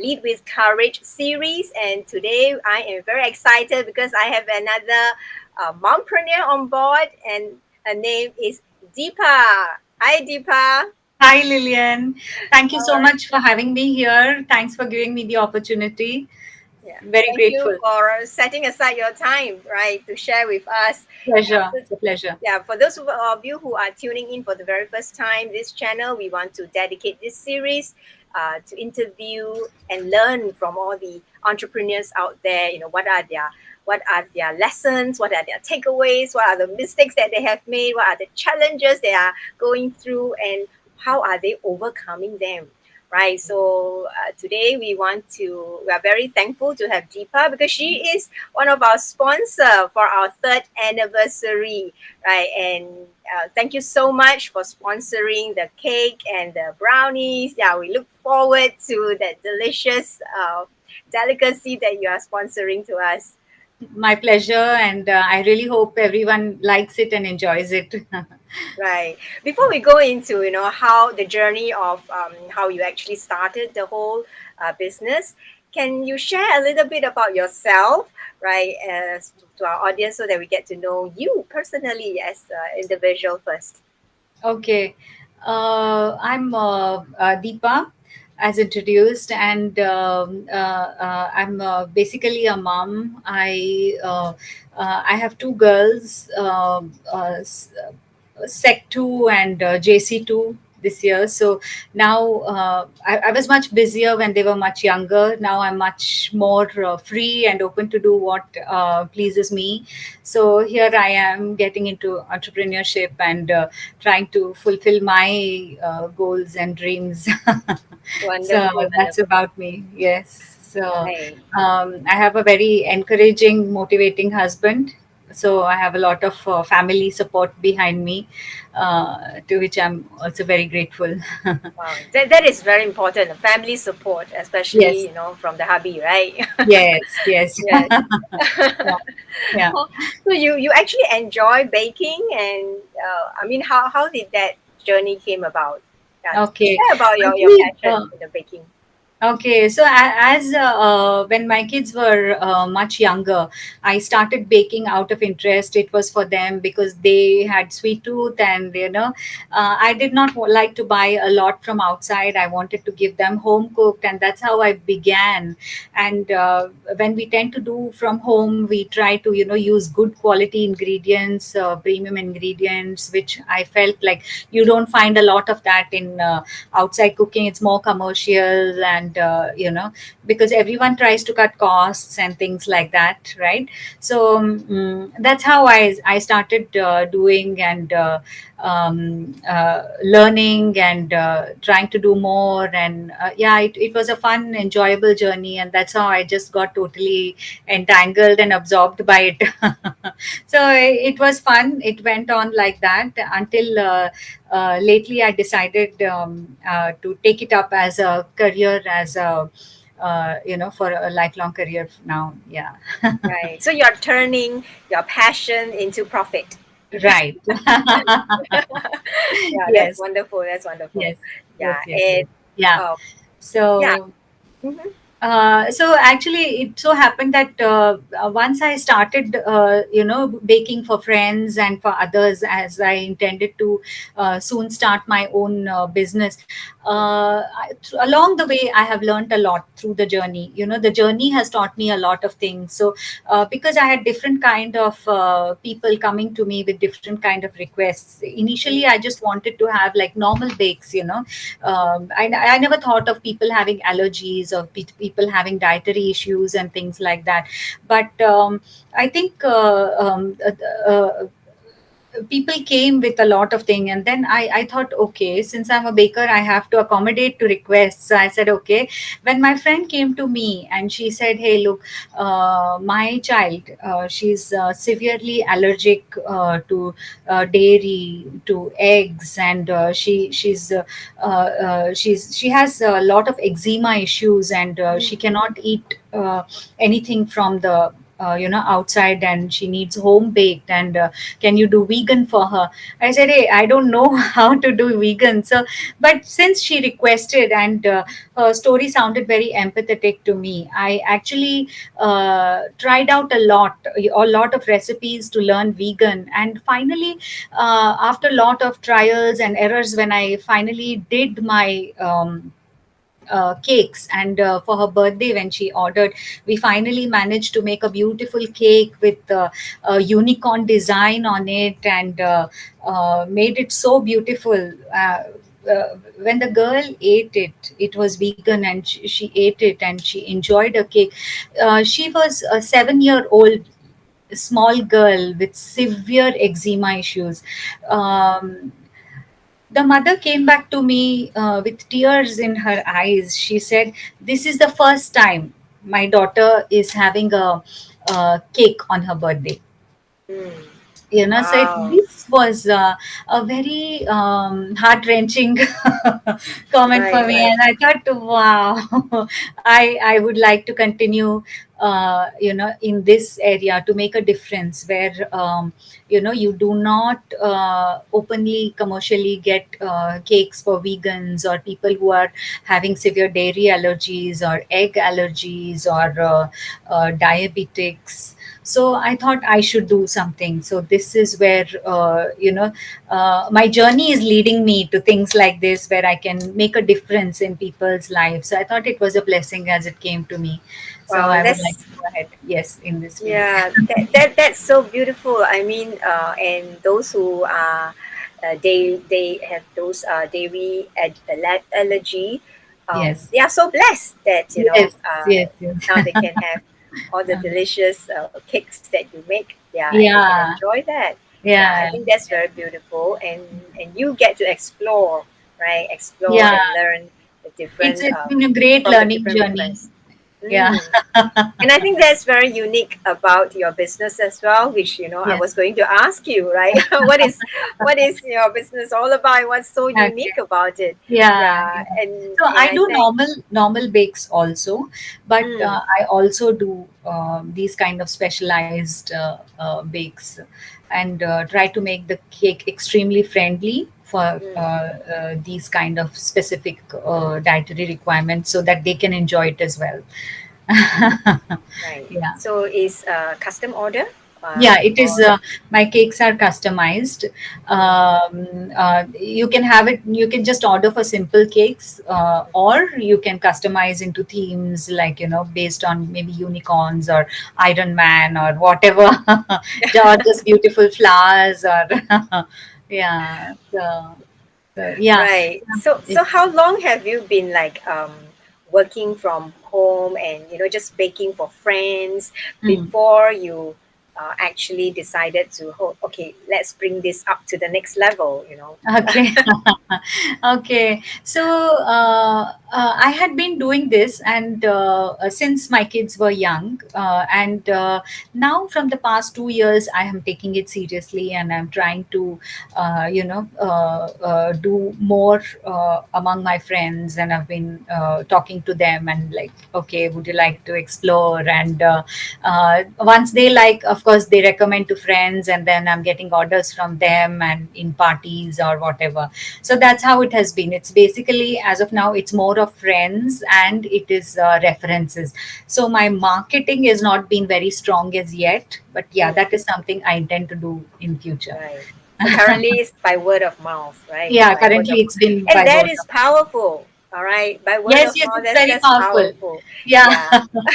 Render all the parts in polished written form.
Lead with Courage series. And today I am very excited because I have another mompreneur on board, and her name is Deepa. Hi, Deepa. Hi, Lilian. Thank you How so are much for having me here. Thanks for giving me the opportunity. Yeah, Very thank you grateful. for setting aside your time, right, to share with us. Pleasure. So, It's a pleasure. yeah, for those of you who are tuning in for the very first time, this channel, we want to dedicate this series to interview and learn from all the entrepreneurs out there. What are their lessons? What are their takeaways? What are the mistakes that they have made? What are the challenges they are going through, and how are they overcoming them? Right. So today we are very thankful to have Deepa because she is one of our sponsor for our third anniversary. Right. And thank you so much for sponsoring the cake and the brownies. Yeah, we look forward to that delicious delicacy that you are sponsoring to us. My pleasure. And I really hope everyone likes it and enjoys it. Right. Before we go into how the journey of how you actually started the whole business, can you share a little bit about yourself, right, as to our audience so that we get to know you personally as an individual first? Okay. I'm Deepa, as introduced, and I'm basically a mom. I have two girls, Sec 2 and JC 2 this year. So now I was much busier when they were much younger. Now I'm much more free and open to do what pleases me. So here I am getting into entrepreneurship and trying to fulfill my goals and dreams. So Wonderful, that's wonderful. about me. Yes. So Right. I have a very encouraging, motivating husband. So I have a lot of family support behind me, to which I'm also very grateful. Wow. That is very important. Family support, especially, Yes, from the hubby, right? yes, yes. Yes. Yeah, yeah. So you actually enjoy baking, and I mean, how did that journey came about? Yeah, Okay. share about your Actually, passion in the baking. okay, so as when my kids were much younger, I started baking out of interest. It was for them because they had sweet tooth, and I did not like to buy a lot from outside. I wanted to give them home cooked, and that's how I began. And when we tend to do from home, we try to use good quality ingredients, premium ingredients, which I felt like you don't find a lot of that in outside cooking. It's more commercial, and because everyone tries to cut costs and things like that, right? So that's how I started doing, and learning, and trying to do more. And yeah, it was a fun, enjoyable journey, and that's how I just got totally entangled and absorbed by it. So it was fun. It went on like that until lately I decided to take it up as a career, as a for a lifelong career now. Yeah. Right. So you're turning your passion into profit. Right. Yeah, that's Yes, wonderful. That's wonderful. yes, yes, Yeah, yes, and yes. Yeah. um, yeah. So Mhm. so actually, it so happened that once I started, baking for friends and for others, as I intended to soon start my own business. Along the way, I have learned a lot through the journey. The journey has taught me a lot of things. So because I had different kind of people coming to me with different kind of requests. Initially, I just wanted to have like normal bakes. I never thought of people having allergies or people having dietary issues and things like that. But I think people came with a lot of thing, and then I thought, okay, since I'm a baker, I have to accommodate to requests. So I said, okay. When my friend came to me and she said, hey, look, my child, she's severely allergic to dairy, to eggs, and she has a lot of eczema issues, and she cannot eat anything from the outside and she needs home baked, and can you do vegan for her? I said, hey, I don't know how to do vegan. So, but since she requested, and her story sounded very empathetic to me, I actually tried out a lot of recipes to learn vegan. And finally, after a lot of trials and errors, when I finally did my cakes, and for her birthday when she ordered, we finally managed to make a beautiful cake with a unicorn design on it, and made it so beautiful. When the girl ate it, it was vegan, and she ate it and she enjoyed her cake. She was a 7-year old small girl with severe eczema issues. um, the mother came back to me with tears in her eyes. She said, this is the first time my daughter is having a cake on her birthday. Mm. So Wow. this was a very heart-wrenching comment Right, for me, right. and I thought, wow, I would like to continue in this area to make a difference where you do not openly commercially get cakes for vegans or people who are having severe dairy allergies or egg allergies or diabetics. So I thought I should do something. So this is where my journey is leading me to things like this, where I can make a difference in people's lives. So I thought it was a blessing as it came to me. So Wow, I would like that's to go ahead, yes, in this field. yeah, that's so beautiful. I mean, and those who are they have those dairy allergy, Yes, they are so blessed that yes, yes, yes. now they can have all the delicious cakes that you make. Yeah, and they can Yeah, enjoy that. Yeah, I yeah, think that's very beautiful, and you get to explore, right? Explore yeah. and learn the It's different it's been a great from the learning different journey. requests. Yeah. Mm. And I think that's very unique about your business as well, which I was Yes. going to ask you, right? What is your business all about? What's so unique Okay. about it? Yeah, Yeah, yeah. and So and I I do think normal bakes also, but mm, I also do these kind of specialized bakes, and try to make the cake extremely friendly for mm, these kind of specific dietary requirements, so that they can enjoy it as well. right. Yeah. So is custom order Yeah, it is. or My cakes are customized. mm, You can have it. You can just order for simple cakes, or you can customize into themes, like based on maybe unicorns or Iron Man or whatever, or just beautiful flowers or yeah. So yeah, right? So it's, how long have you been like working from home and just baking for friends mm. before you actually decided to okay, let's bring this up to the next level. Okay. Okay. So I had been doing this, and since my kids were young, and now from the past 2 years, I am taking it seriously, and I'm trying to, do more among my friends, and I've been talking to them, and like, okay, would you like to explore? And once they like, of course, they recommend to friends, and then I'm getting orders from them and in parties or whatever. So that's how it has been. It's basically, as of now, it's more of friends, and it is references. So my marketing has not been very strong as yet, but yeah, Mm, that is something I intend to do in future. right. So currently it's by word of mouth, right? Yeah, By word currently of mouth. it's been And by that word is of. powerful. All right. By word Yes, of yes, mouth, it's that's very that's powerful. powerful. Yeah.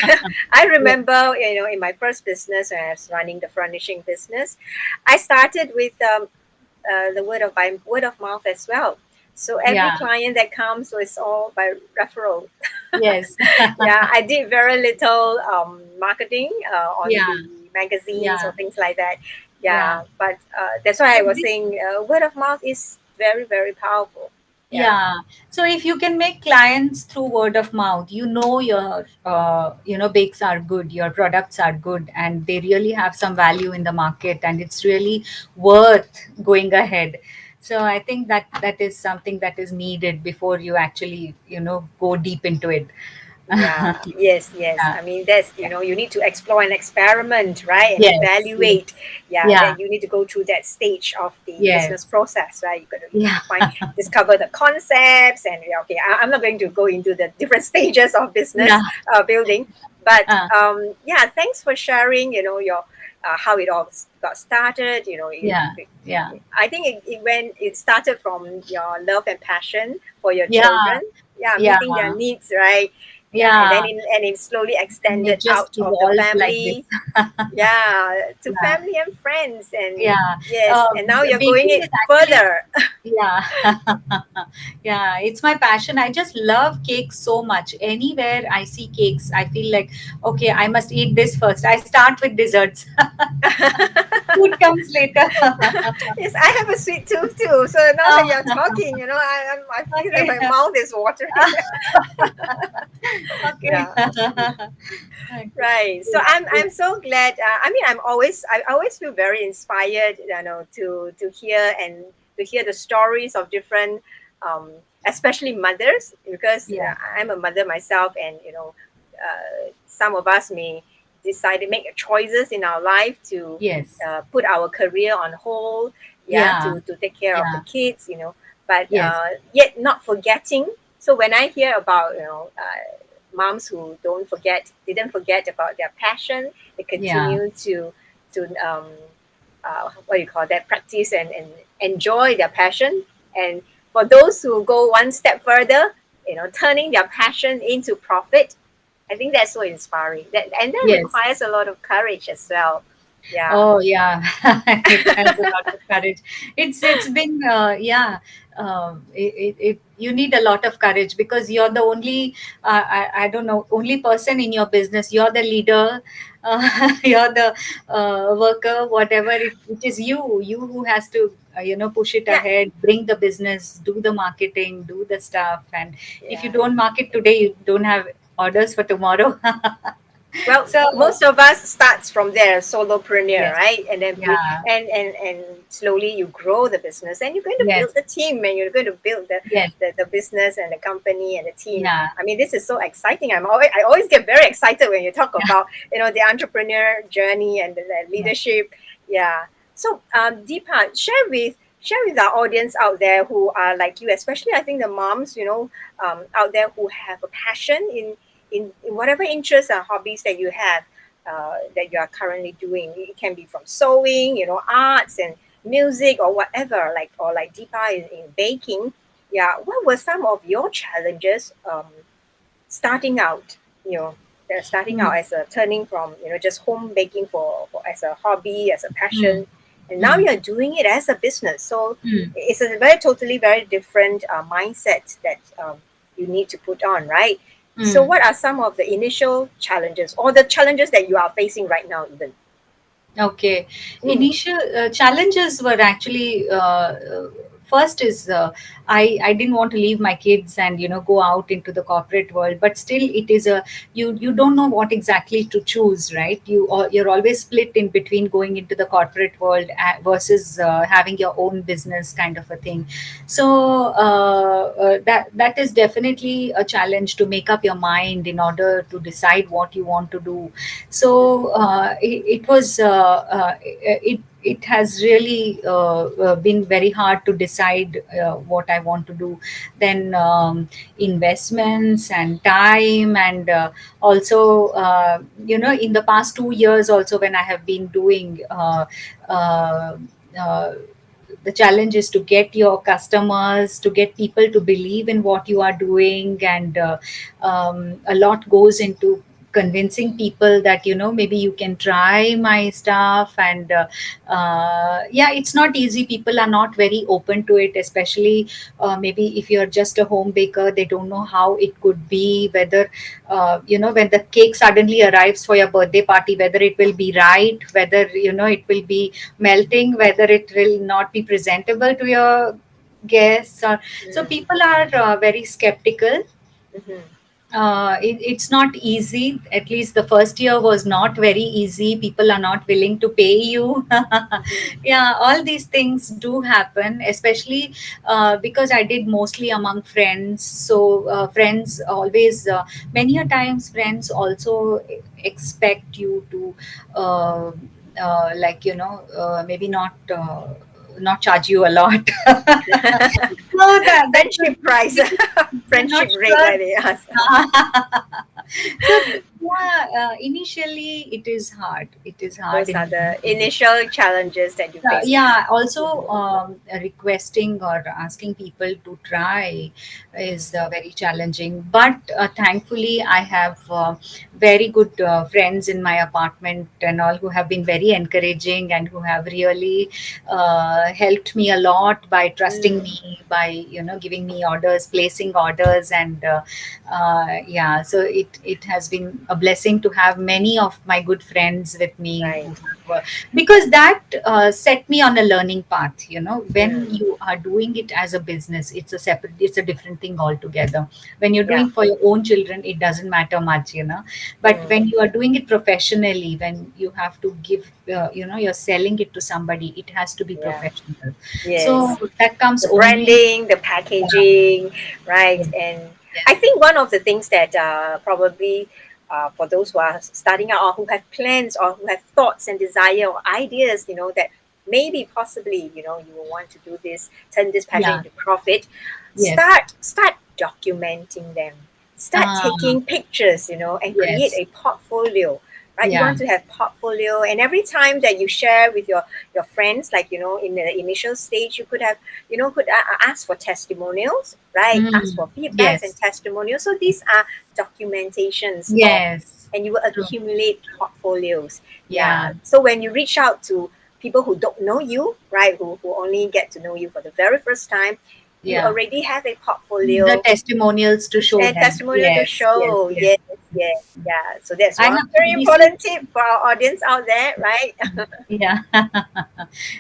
Yeah. I Yeah. remember, in my first business when I was running the furnishing business, I started with the word of mouth as well. So every Yeah. client that comes was all by referral. Yes. Yeah, I did very little marketing on Yeah. the magazines or Yeah. things like that. Yeah. Yeah, but that's why I So was this. saying word of mouth is very, very powerful. Yeah, Yeah. So if you can make clients through word of mouth, your bakes are good, your products are good, and they really have some value in the market, and it's really worth going ahead. So I think that is something that is needed before you actually go deep into it. Yeah, yes, yes. Yeah, I mean, that's, yeah, you need to explore and experiment, right? And yes, yes, evaluate. Yeah, yeah, then you need to go through that stage of the business yes, process, right? You need yeah, to discover the concepts, and yeah, okay, I'm not going to go into the different stages of yeah, business building, but uh, yeah, thanks for sharing, your how it all got started. yeah, yeah, I think it started from your love and passion for your yeah, children, yeah, yeah, meeting their needs, right? Yeah, and then yeah. it slowly And it extended just out of the evolved like this. family, yeah, to Yeah, family and friends, and yeah. yes, and now you're going Baking it is actually, further. yeah, yeah. It's my passion. I just love cakes so much. Anywhere I see cakes, I feel like, okay, I must eat this first. I start with desserts. Food comes later. Yes, I have a sweet tooth too. So now that Oh, you're talking, I feel like okay. my mouth is watering. Okay. Yeah. Okay. Right. So Yeah, I'm so glad. I mean, I always feel very inspired, to hear the stories of different, um, especially mothers, because yeah. I'm a mother myself, and some of us may decide to make choices in our life to Yes. put our career on hold, yeah, Yeah. to take care of the Yeah. kids, but Yes. yet not forgetting. So when I hear about moms who didn't forget about their passion. They Yeah. continue to what do you call that? Practice and enjoy their passion. And for those who go one step further, turning their passion into profit. I think that's so inspiring. That Yes. requires a lot of courage as well. Yeah. Oh yeah, it has a lot of courage. It's been yeah. You need a lot of courage because you're the only I don't know, only person in your business. You're the leader. You're the worker. Whatever it is, you who has to push it Yeah. ahead, bring the business, do the marketing, do the stuff. And if you Yeah. don't market today, you don't have orders for tomorrow. Well, So most of us starts from there, solopreneur, yes, right? And then yeah, and slowly you grow the business, and you're going to build yes. the team, and you're going to build Yes. the business and the company and the team. Yeah. I mean, this is so exciting. I always get very excited when you talk about the entrepreneur journey and the Yeah. leadership. Yeah. So Deepa, share with our audience out there who are like you, especially I think the moms, out there who have a passion in whatever interests and hobbies that you have, that you are currently doing. It can be from sewing, arts and music or whatever, like Deepa in baking. Yeah, what were some of your challenges starting out? You know, starting out Mm, as a turning from just home baking for as a hobby, as a mm, passion, and now mm, you're doing it as a business. So mm, it's a very totally very different mindset that you need to put on, right? So mm. what are some of the initial challenges or the challenges that you are facing right now even? Okay. Mm, Initial challenges were actually first is I didn't want to leave my kids and go out into the corporate world, but still it is a you don't know what exactly to choose, right? You're always split in between going into the corporate world versus having your own business kind of a thing. So that is definitely a challenge to make up your mind in order to decide what you want to do. So it was it has really been very hard to decide what I want to do. Then investments and time, and also in the past 2 years also, when I have been doing uh, uh, the challenge is to get your customers, to get people to believe in what you are doing. And a lot goes into convincing people that maybe you can try my stuff. And yeah, it's not easy. People are not very open to it, especially maybe if you're just a home baker, they don't know how it could be, whether when the cake suddenly arrives for your birthday party, whether it will be right, whether it will be melting, whether it will not be presentable to your guests. Or so mm, people are very skeptical. mhm. It's not easy. At least the first year was not very easy. People are not willing to pay you. Mhm. Yeah, all these things do happen, especially because I did mostly among friends. So friends always, many a times, friends also expect you to, like maybe not charge you a lot. So that's a Friendship price, I'm not friendship rate, sure. like they ask. So yeah, initially it is hard. It is hard Those in are the the beginning. initial challenges that you face. Yeah, also requesting or asking people to try is Mm. very challenging. But thankfully, I have very good friends in my apartment and all who have been very encouraging and who have really helped me a lot by trusting Mm. me, by giving me orders, placing orders, and yeah. So it has been a blessing to have many of my good friends with me who Right. have because that set me on a learning path. When Mm. you are doing it as a business, it's a different thing altogether. When you're Yeah. doing for your own children, it doesn't matter much, but Mm. when you are doing it professionally, when you have to give you're selling it to somebody, it has to be Yeah. professional. So Yes. that comes The only. branding, the Yeah, packaging, right? yes, And I yes, think one of the things that probably for those who are starting out or who have plans or who have thoughts and desire or ideas, that maybe possibly, you will want to do this, turn this passion yeah, into profit, yes, start documenting them. Start ah, taking pictures, and create yes, a portfolio. Right, you yeah, want to have portfolio, and every time that you share with your friends, like in the initial stage, you could have could ask for testimonials, right? Ask mm, for feedbacks and yes, testimonials. So these are documentations of, yes, and you will true, accumulate portfolios. yeah, Yeah. So when you reach out to people who don't know you, right, who only get to know you for the very first time, you yeah. already have a The portfolio testimonials to show and them. testimonial to Yes, yes, show. yes. Yes, yes, yeah. So that's I one have very recently. important tip for our audience out there, right? Yeah,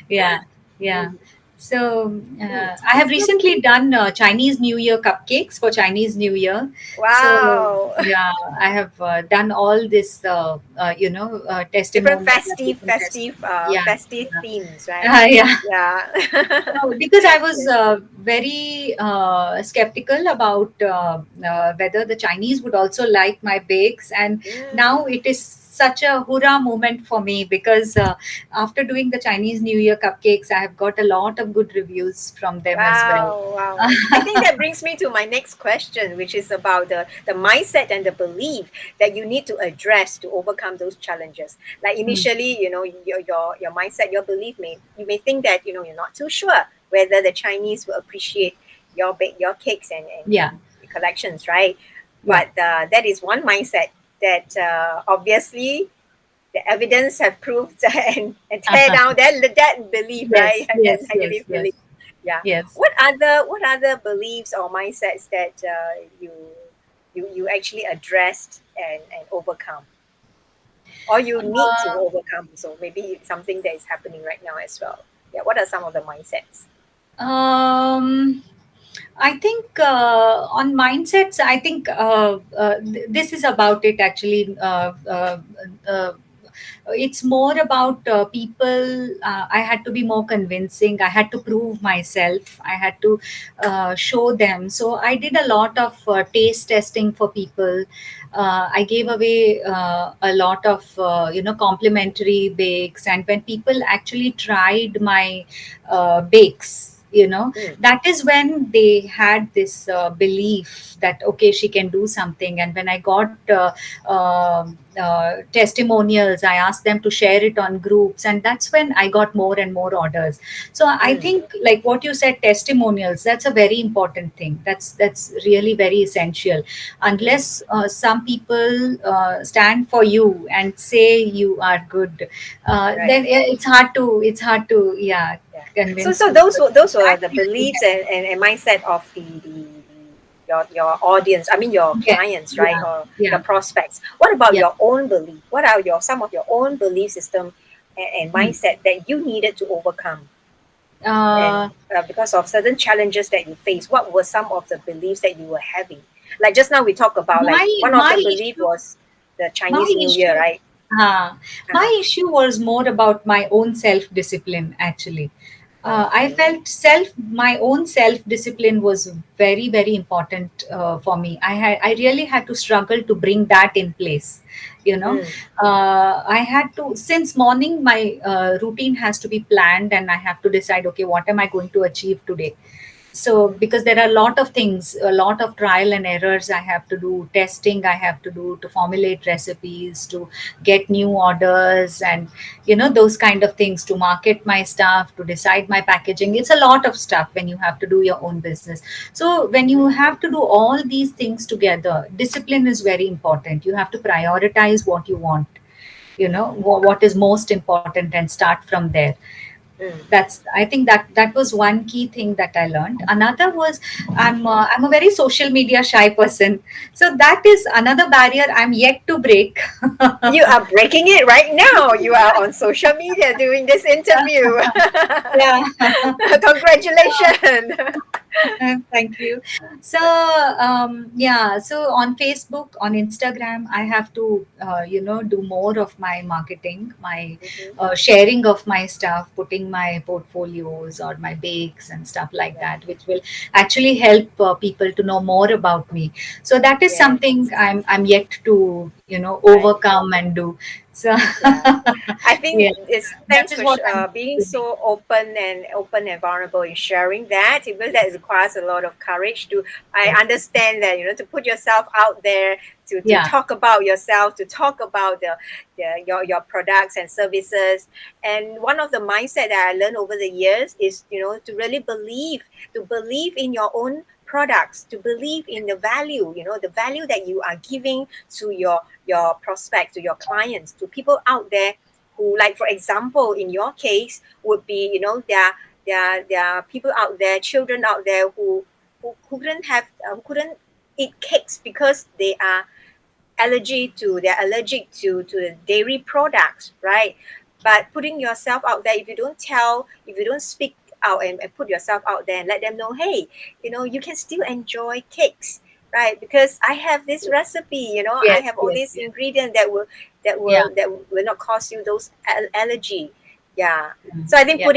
yeah, yeah. Mhm. So I have So, recently done Chinese New Year cupcakes for Chinese New Year. So wow. yeah, I have done all this, Different testimonials and different yeah, festive yeah, themes, right? yeah. Yeah. So, because I was Yes. very skeptical about whether the Chinese would also like my bakes, and Mm. now it is such a hurrah moment for me because after doing the Chinese New Year cupcakes, I have got a lot of good reviews from them as well. Wow, wow. I think that brings me to my next question, which is about the mindset and the belief that you need to address to overcome those challenges. Like Hmm. initially, your mindset, your belief you may think that, you're not too sure whether the Chinese will appreciate your cakes and Yeah, collections, right? yeah, But that is one mindset that obviously the evidence have proved and tear down that belief, right? yes, That yes, yes, negative yes, belief. Yeah. yes. What other beliefs or mindsets that you actually addressed and overcome, or you need to Uh, overcome? So maybe it's something that is happening right now as well. Yeah. What are some of the mindsets? um, I think on mindsets, I think this is about it actually. Uh, it's more about people. I had to be more convincing. I had to prove myself. I had to show them. So I did a lot of taste testing for people. I gave away a lot of complimentary bakes, and when people actually tried my bakes, Mm, that is when they had this belief that okay, she can do something. And when I got testimonials, I asked them to share it on groups, and that's when I got more and more orders. So I mm, think, like what you said, testimonials, that's a very important thing. That's really very essential. mm. Unless some people stand for you and say you are good, Right. then it's hard to, yeah, Yeah. So convince so people. those were That the really beliefs helps. and mindset of your audience. I mean your Yes, clients, right? yeah, Or your yeah, prospects. What about yeah. your own belief? What are your some of your own belief system and Hmm. mindset that you needed to overcome? And Uh, because of certain challenges that you face, what were some of the beliefs that you were having? Like just now we talked about, like my one of my the belief issue was the my Chinese New Year, issue right? uh, my Uh-huh. issue was more about my own self discipline, actually. I Okay. felt my own self discipline was very, very important for me. I really had to struggle to bring that in place. You know, Mm. I had to, since morning, my routine has to be planned, and I have to decide, okay, what am I going to achieve today? So because there are a lot of things, a lot of trial and errors I have to do, testing I have to do to formulate recipes, to get new orders, and those kind of things, to market my stuff, to decide my packaging. It's a lot of stuff when you have to do your own business. So when you have to do all these things together, discipline is very important. You have to prioritize what you want, what is most important, and start from there. Mm. That's, I think, that was one key thing that I learned. Another was, I'm a very social media shy person, so that is another barrier I'm yet to break. You are breaking it right now. You are on social media doing this interview. Yeah. Congratulations. Thank you. So, yeah, so on Facebook, on Instagram, I have to, do more of my marketing, my Mhm. sharing of my stuff, putting my portfolios or my bakes and stuff like Yeah. that, which will actually help people to know more about me. So that is Yes. something I'm yet to, Right. overcome and do. So, Yeah. I think yeah, it's that thanks is for what I'm being doing. so open and vulnerable in sharing that. Because that requires a lot of courage to. I Yes. understand that, to put yourself out there, to Yeah. talk about yourself, to talk about your products and services. And one of the mindset that I learned over the years is, to really believe in your own products, to believe in the value, the value that you are giving to your prospects, to your clients, to people out there who, like for example, in your case, would be, there are people out there, children out there who couldn't eat cakes because they're allergic to the dairy products, right? But putting yourself out there, if you don't speak out and put yourself out there and let them know, hey, you can still enjoy cakes, right? Because I have this recipe, I Yes, have all yes, these yes. ingredients that will Yeah, not cause you those allergy. Yeah. mm, So I think yeah,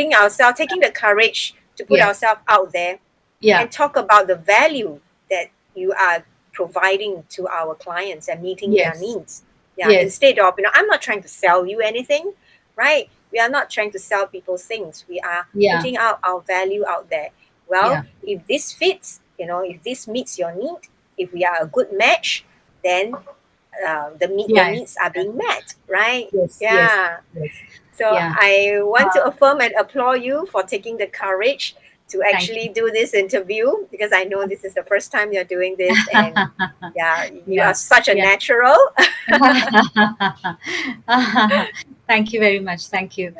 taking the courage to put yes, ourselves out there yeah, and talk about the value that you are providing to our clients and meeting their yes, needs. Yeah, yes, instead of, I'm not trying to sell you anything, right? We are not trying to sell people things. We are yeah, putting out our value out there. Well, yeah, if this fits, if this meets your need, if we are a good match, then the yeah, needs are being met, right? yes, yes, Yeah. yes, So yeah. I want to Uh, affirm and applaud you for taking the courage to Thank actually do this interview, because I know this is the first time you're doing this, and you. yeah, you are Yeah, such a yeah. natural. Thank you very much. Thank you.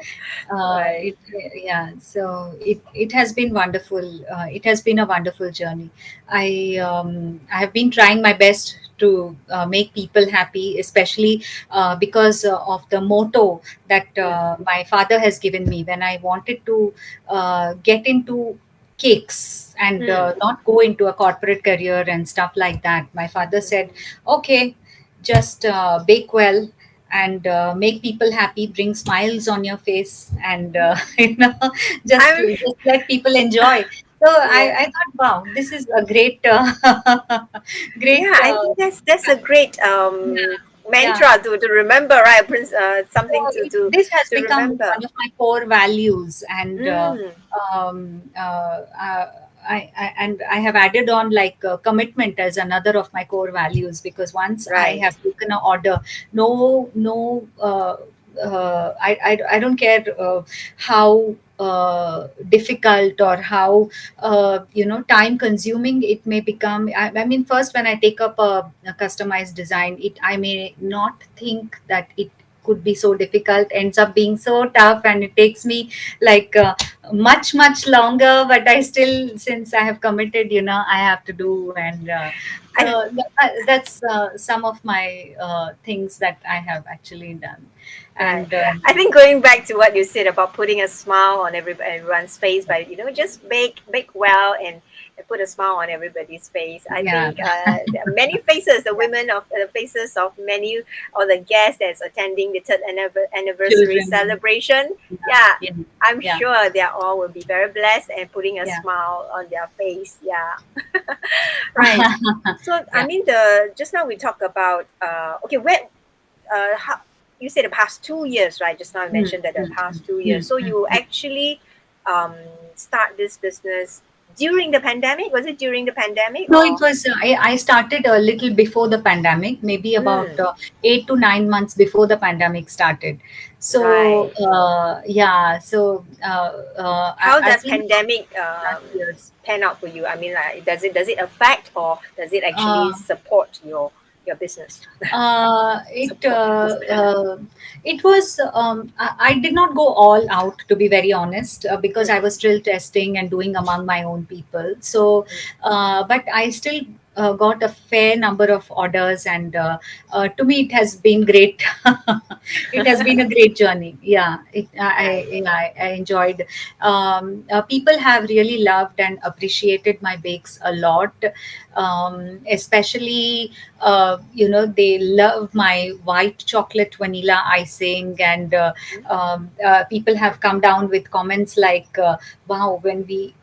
Right. Yeah, so it has been wonderful. It has been a wonderful journey. I have been trying my best to make people happy, especially because of the motto that Mm, my father has given me when I wanted to get into cakes and mm, not go into a corporate career and stuff like that. My father said, mhm. "Okay, just bake well and make people happy, bring smiles on your face, and I'm just let people enjoy." So yeah. I thought, wow, this is a great great Yeah, I think that's a great yeah, yeah. mantra to remember, right? So Something this has to become remember. one of my core values, and Mm, um, uh, uh, I have added on like commitment as another of my core values, because once I right. have taken an order, no, I don't care how difficult or how time consuming it may become. I mean, first when I take up a customized design, it I may not think that it could be so difficult, ends up being so tough, and it takes me like much longer, but I still, since I have committed, I have to do. And I that's some of my things that I have actually done. Right. And I think going back to what you said about putting a smile on everyone's face by, just bake well put a smile on everybody's face. I Yeah. think there are many faces, the Yeah. women of the faces of many or the guests that's attending the third anniversary Children. celebration. Yeah. Yeah, Yeah. I'm Yeah. sure they all will be very blessed and putting a Yeah. smile on their face. Yeah, right. So I Yeah. mean, the just now we talk about okay, where how you said the past 2 years, right? Just now I Mm, mentioned that the mm, past two mm, years. So mm, you mm. actually um, start this business during the pandemic? Was it during the pandemic No, it or? was, I started a little before the pandemic, maybe about Mm, 8 to 9 months before the pandemic started. So, right. yeah, so How I does think pandemic last years. pan out for you? I mean, like, does it affect or does it actually Uh, support your business? Uh, it Support. uh, uh, it was I did not go all out, to be very honest, because I Mm, was still testing and doing among my own people. So, mm, but I still got a fair number of orders, and to me it has been great. It has been a great journey. Yeah, right. I enjoyed. People have really loved and appreciated my bakes a lot, especially they love my white chocolate vanilla icing, and people have come down with comments like, wow, when we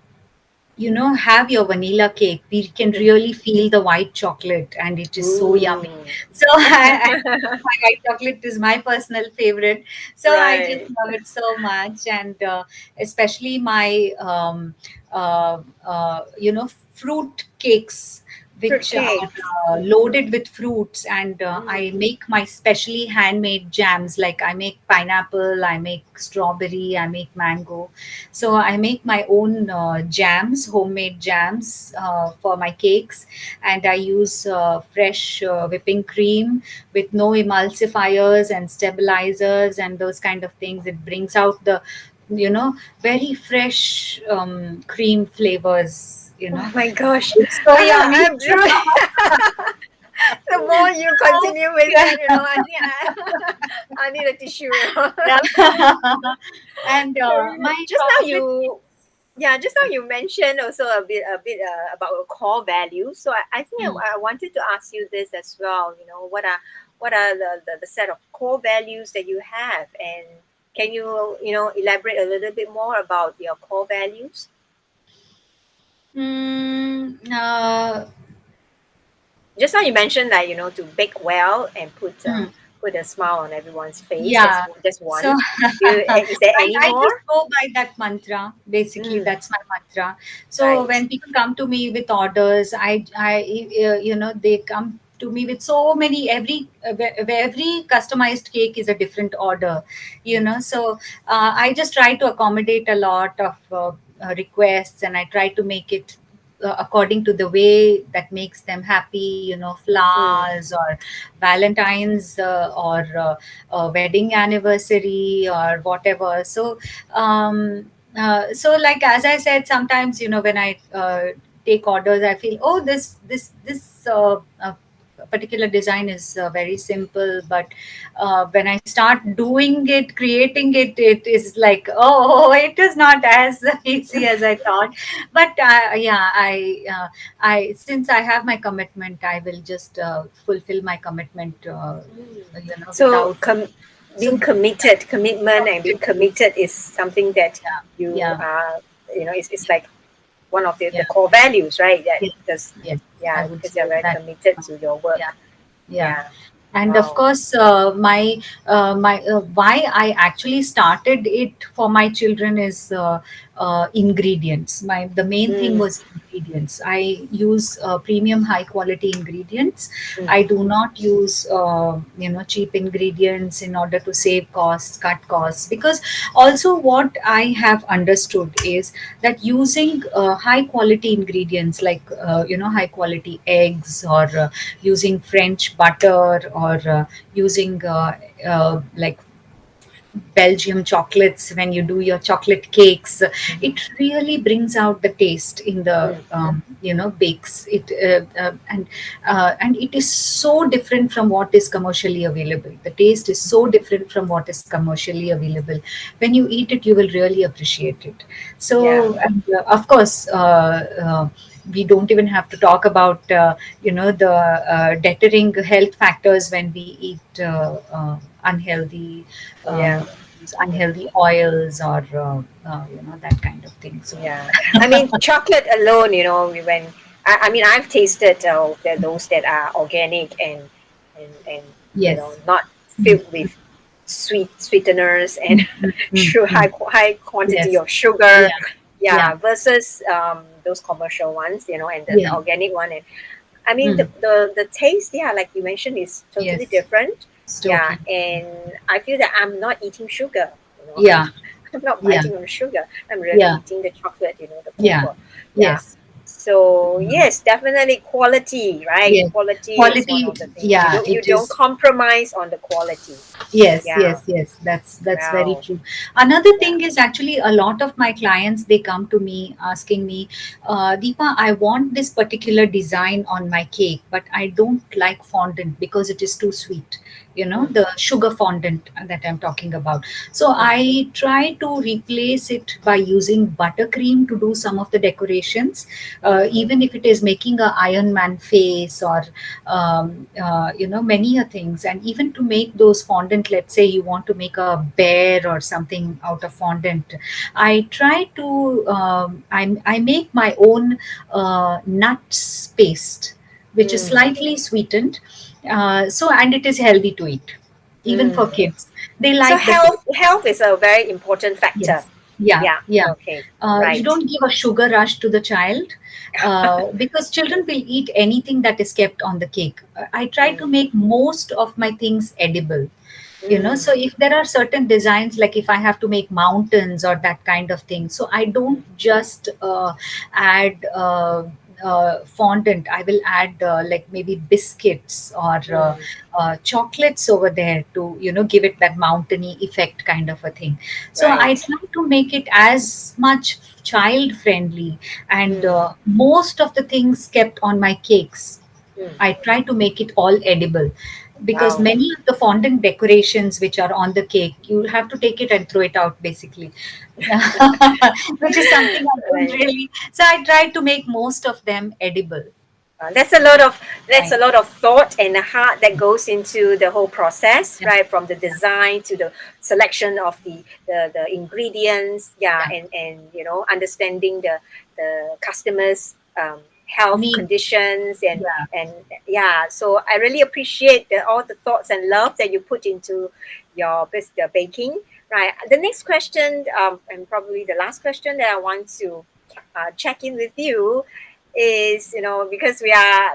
have your vanilla cake, we can really feel the white chocolate, and it is so yummy. Ooh. So I my white chocolate is my personal favorite. So I just Right. love it so much, and especially my fruit cakes, which are Fruitcake. loaded with fruits, and I Mm. make my specially handmade jams. Like I make pineapple, I make strawberry, I make mango. So I make my own jams, homemade jams for my cakes, and I use fresh whipping cream with no emulsifiers and stabilizers and those kind of things. It brings out the very fresh cream flavors. Oh my gosh. It's so yummy. I'm true. The more you continue with Yeah. it, I think I need a tissue. Yeah. And my Just now chocolate. you, yeah, just now you mentioned also a bit about your core values. So I think Mm. I wanted to ask you this as well. What are the set of core values that you have, and can you elaborate a little bit more about your core values? Mm, uh, Just now you mentioned that to bake well and mm. put a smile on everyone's face. That's Yeah. just So one. Is there any I just more? go by that mantra. Basically, Mm, that's my mantra. So right. when people come to me with orders, they come to me with so many. Every customized cake is a different order. So I just try to accommodate a lot of requests, and I try to make it according to the way that makes them happy. Mm, Flowers or Valentine's, or wedding anniversary or whatever. So like as I said, sometimes when I take orders, I feel, oh, this particular design is very simple, but when I start doing it, creating it, it is like, oh, it is not as easy as I thought. But yeah, I since I have my commitment, I will just fulfill my commitment, mm. So without. being So committed, commitment and being committed to it. committed is something that Yeah, you yeah, are, it's like one of the yeah. core values, right? That Yes, because yes. I yeah, would because say you're very that. committed to your Yeah, work. yeah. Yeah. And of Wow. course, my why I actually started it for my children is ingredients. The main thing Mm, was ingredients. I use premium high quality ingredients. mm, I do not use cheap ingredients in order to save costs, cut costs. Because also what I have understood is that using high quality ingredients like high quality eggs, or using French butter, or using like Belgium chocolates when you do your chocolate cakes. mhm, It really brings out the taste in the mm, bakes. And it is so different from what is commercially available. The taste is so different from what is commercially available. When you eat it, you will really appreciate it. yeah. So, and, of course. we don't even have to talk about the deterring health factors when we eat unhealthy Yeah. unhealthy oils or that kind of thing. So Yeah, I mean, chocolate alone, when I mean, I've tasted those that are organic and yes. not Mm, filled with sweeteners and mm, mm, mm, mm. high quantity Yes. of sugar. Yeah. Yeah. Yeah, versus those commercial ones, and the Yeah. organic one. And I mean, Mm. the taste, yeah, like you mentioned, is totally Yes. different. It's Yeah, totally. and I feel that I'm not eating sugar. Yeah. I'm not Yeah. biting on sugar. I'm really Yeah. eating the chocolate, the Yeah. cocoa. Yeah. Yes. So yes, definitely quality, right? Yes. Quality is one Quality. of the things. You Yeah. don't you It don't is. compromise on the quality. Yes, Yeah. yes, yes. That's very Wow. true. Another Yeah. thing is actually a lot of my clients, they come to me asking me, Deepa, I want this particular design on my cake, but I don't like fondant because it is too sweet. Mm, The sugar fondant that I'm talking about. So mm, I try to replace it by using buttercream to do some of the decorations, mm, even if it is making a Iron Man face or many things. And even to make those fondant, let's say you want to make a bear or something out of fondant, I try to I make my own nuts paste, which is mm, slightly sweetened, and it is healthy to eat, even for mm. kids. They So like the taste. health is a very important factor. Yes. Yeah, Yeah. yeah. Okay. You Right. don't give a sugar rush to the child, because children will eat anything that is kept on the cake. I try to Mm, make most of my things edible. mm, So if there are certain designs, like if I have to make mountains or that kind of thing, so I don't just add fondant. I will add like maybe biscuits or mm. chocolates over there to give it that mountainy effect kind of a thing. So I Right. try to make it as much child friendly, and Mm, most of the things kept on my cakes, mm. I try to make it all edible, because Wow. many of the fondant decorations which are on the cake, you have to take it and throw it out basically, which is something I don't Right. really. So I try to make most of them edible. That's a lot of Right. thought and heart that goes into the whole process, Yeah. right? From the design to the selection of the ingredients, yeah, Yeah. and understanding the customers' health Need. conditions Yeah. and yeah. So I really appreciate all the thoughts and love that you put into the baking, right? The next question, and probably the last question that I want to check in with you is because we are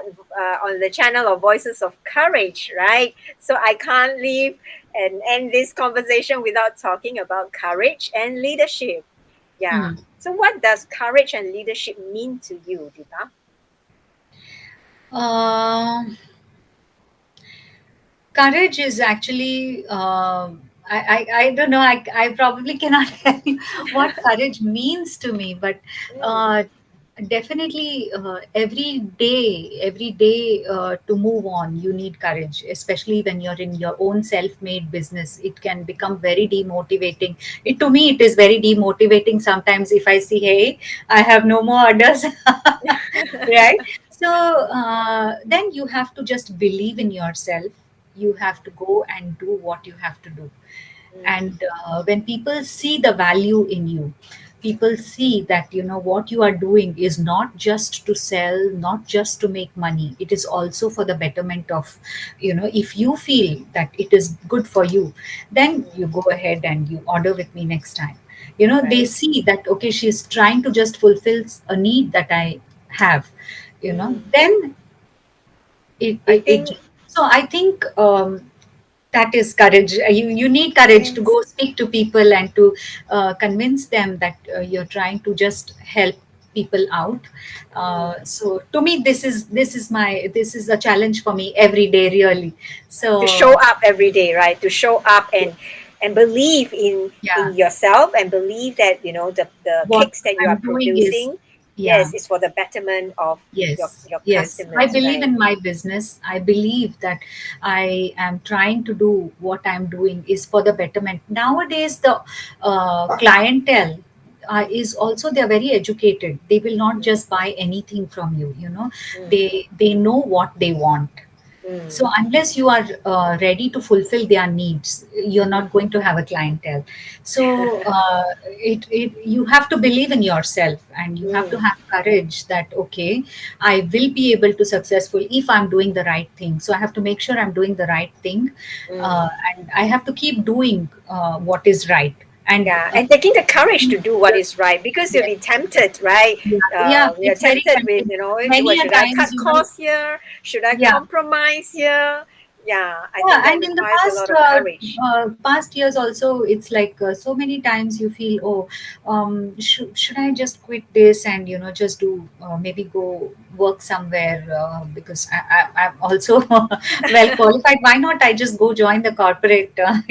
on the channel of Voices of Courage, right? So I can't leave and end this conversation without talking about courage and leadership. Yeah. Hmm. So what does courage and leadership mean to you, Deepa? Um Courage is actually, I don't know, I probably cannot tell you what courage means to me, but Mm, uh, definitely every day to move on, you need courage, especially when you're in your own self-made business. It can become very demotivating. To me, it is very demotivating sometimes if I see, hey, I have no more orders. Right. So then you have to just believe in yourself. You have to go and do what you have to do. mm, And when people see the value in you, people see that what you are doing is not just to sell, not just to make money. It is also for the betterment of, if you feel that it is good for you, then you mm, go ahead and you order with me next time. They right. see that, okay, she's trying to just fulfill a need that I have, Mm. then I it think so I think that is courage. You need courage to yes. go speak to people and to convince them that you're trying to just help people out. Mm. So to me, this is a challenge for me every day, really. To show So up every day, right? To show up and believe in yeah, yourself and believe that the what cakes that you are I'm doing is, producing, yeah. yes, is for the betterment of Yes, your yes. I customers, believe right? in my business. I believe that I am trying to do what I'm doing is for the betterment. Nowadays, the clientele, is also they're very educated. They will not Mm, just buy anything from you. mm, They know what they want. mm, So unless you are ready to fulfill their needs, you're mm. not going to have a clientele. So you have to believe in yourself, and you have to Mm, have courage that, okay, I will be able to successful if I'm doing the right thing. So I have to make sure I'm doing the right thing, mm. and I have to keep doing what is right. And Yeah, and taking the courage to do what is right because you'll yes, be tempted, right? yeah, yeah, We are it's very tempted with, tempting. what Many a should I times, cut costs here? Should I yeah. compromise here? Yeah, I think Yeah, that and in the requires a lot of courage. past years also, it's like so many times you feel, oh, should I just quit this and just do maybe go work somewhere, because I'm also well qualified. Why not I just go join the corporate, but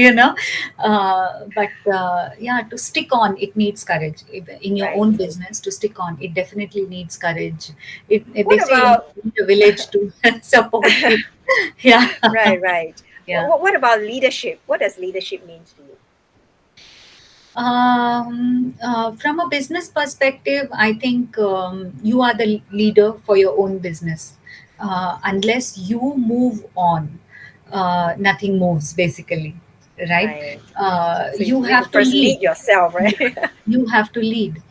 yeah, to stick on, it needs courage. In your Right. own business, to stick on, it definitely needs courage. They What say you about need a village to support you. Yeah. right, right. Yeah. What about leadership? What does leadership mean to you? From a business perspective, I think you are the leader for your own business. Unless you move on, nothing moves, basically, right? Right. So you You need to have to first lead. lead yourself, Yeah, right? you have to lead.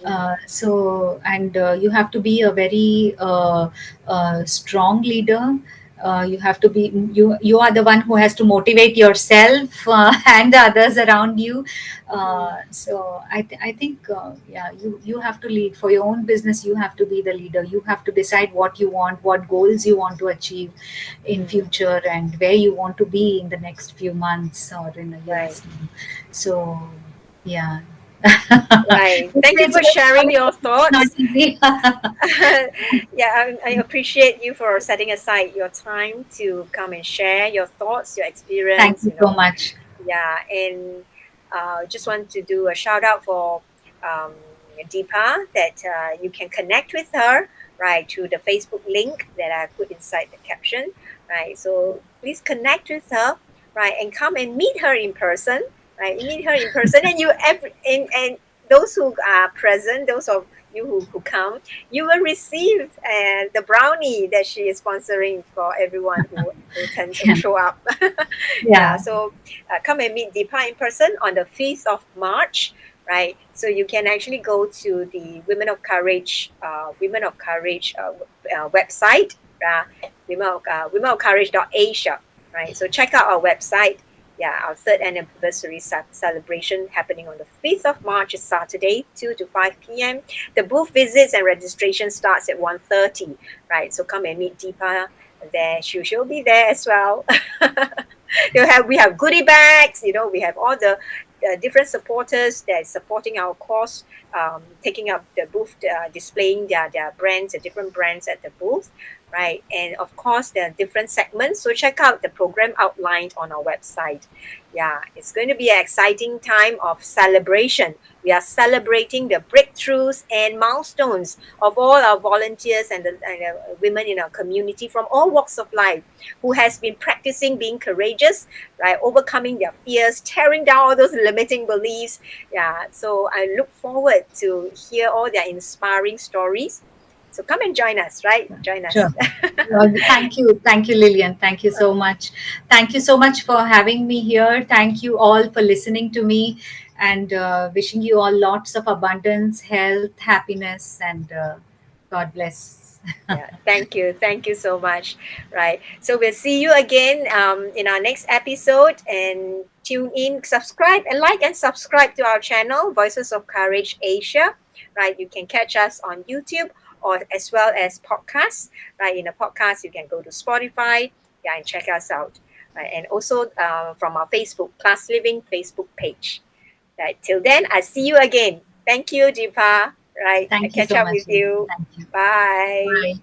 Mm, So, and you have to be a very strong leader. You have to be, you are the one who has to motivate yourself and the others around you. mm, So I think yeah, you have to lead for your own business. You have to be the leader. You have to decide what you want, what goals you want to achieve in mm. future, and where you want to be in the next few months or in a Right. year's time. So yeah. Right. it's, Thank you it's for very sharing your challenging. It's not thoughts. easy. Yeah, I appreciate you for setting aside your time to come and share your thoughts, your Thank experience, you so much. Yeah, and just want to do a shout out for um, Deepa that you can connect with her, right, through the Facebook link that I put inside the caption, right? So please connect with her, right, and come and meet her in person, right? You meet her in person, and and those who are present, those of you who come, you will receive the brownie that she is sponsoring for everyone who Yeah. show up. Yeah, Yeah. so come and meet Deepa in person on the 5th of March, right? So you can actually go to the Women of Courage website, Women of Courage.asia, right? So check out our website. Yeah, our third anniversary celebration happening on the 5th of March is Saturday, 2 to 5 p.m. The booth visits and registration starts at 1:30, right? So come and meet Deepa there. She'll be there as well. We have goodie bags, we have all the different supporters that is supporting our cause, taking up the booth, displaying their brands, the different brands at the booth, right? And of course there are different segments, so check out the program outlined on our website. Yeah, it's going to be an exciting time of celebration. We are celebrating the breakthroughs and milestones of all our volunteers and women in our community from all walks of life who has been practicing being courageous, right? Overcoming their fears, tearing down all those limiting beliefs. Yeah, so I look forward to hear all their inspiring stories. So come and join us, right? Join us. Sure. Thank you, Lillian. Thank you so much. Thank you so much for having me here. Thank you all for listening to me, and wishing you all lots of abundance, health, happiness, and God bless. Yeah, thank you. Thank you so much. Right. So we'll see you again in our next episode, and tune in, subscribe, and like and subscribe to our channel, Voices of Courage Asia. Right. You can catch us on YouTube or as well as podcasts. Right. In a podcast, you can go to Spotify, yeah, and check us out. Right. And also from our Facebook, Class Living Facebook page. Right. Till then, I see you again. Thank you, Deepa. Right. I Thank you catch so up much, with Lillian. you. Thank you. Bye. Bye.